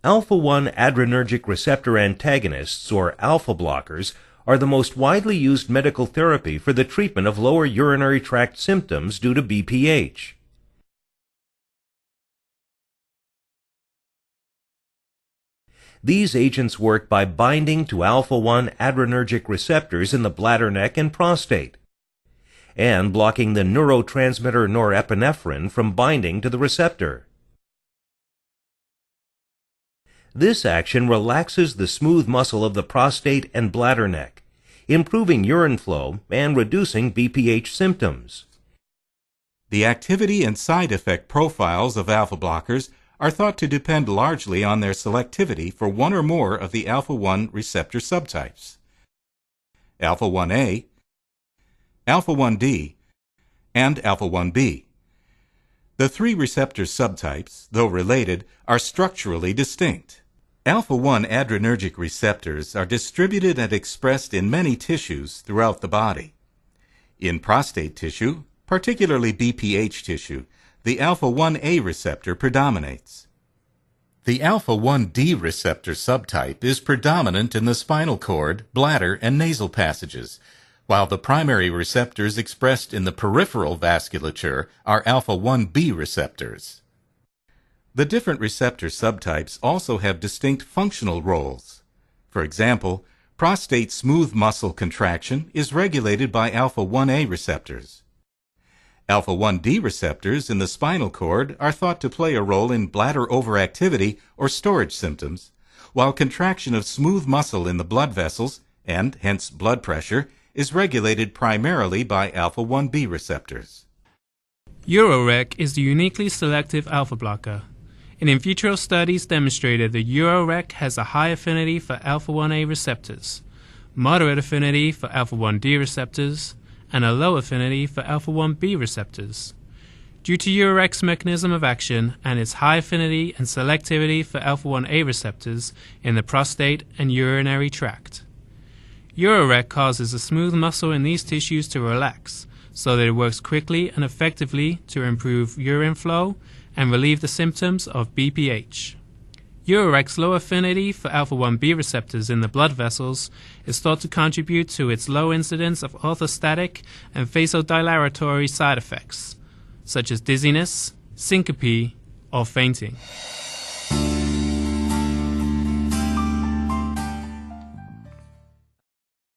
Alpha-1 adrenergic receptor antagonists, or alpha blockers, are the most widely used medical therapy for the treatment of lower urinary tract symptoms due to BPH. These agents work by binding to alpha-1 adrenergic receptors in the bladder neck and prostate, and blocking the neurotransmitter norepinephrine from binding to the receptor. This action relaxes the smooth muscle of the prostate and bladder neck, improving urine flow and reducing BPH symptoms. The activity and side effect profiles of alpha blockers are thought to depend largely on their selectivity for one or more of the alpha-1 receptor subtypes: alpha-1A, alpha-1D, and alpha-1B. The three receptor subtypes, though related, are structurally distinct. Alpha-1 adrenergic receptors are distributed and expressed in many tissues throughout the body. In prostate tissue, particularly BPH tissue, the alpha-1A receptor predominates. The alpha-1D receptor subtype is predominant in the spinal cord, bladder, and nasal passages, while the primary receptors expressed in the peripheral vasculature are alpha-1B receptors. The different receptor subtypes also have distinct functional roles. For example, prostate smooth muscle contraction is regulated by alpha-1A receptors. Alpha-1D receptors in the spinal cord are thought to play a role in bladder overactivity or storage symptoms, while contraction of smooth muscle in the blood vessels, and hence blood pressure, is regulated primarily by alpha-1B receptors. Urorec is the uniquely selective alpha blocker. In vitro studies demonstrated that Urorec has a high affinity for alpha-1A receptors, moderate affinity for alpha-1D receptors, and a low affinity for alpha-1B receptors. Due to Urorec's mechanism of action and its high affinity and selectivity for alpha-1A receptors in the prostate and urinary tract. Urorec causes the smooth muscle in these tissues to relax, so that it works quickly and effectively to improve urine flow and relieve the symptoms of BPH. Urorec's low affinity for alpha-1B receptors in the blood vessels is thought to contribute to its low incidence of orthostatic and vasodilatory side effects, such as dizziness, syncope, or fainting.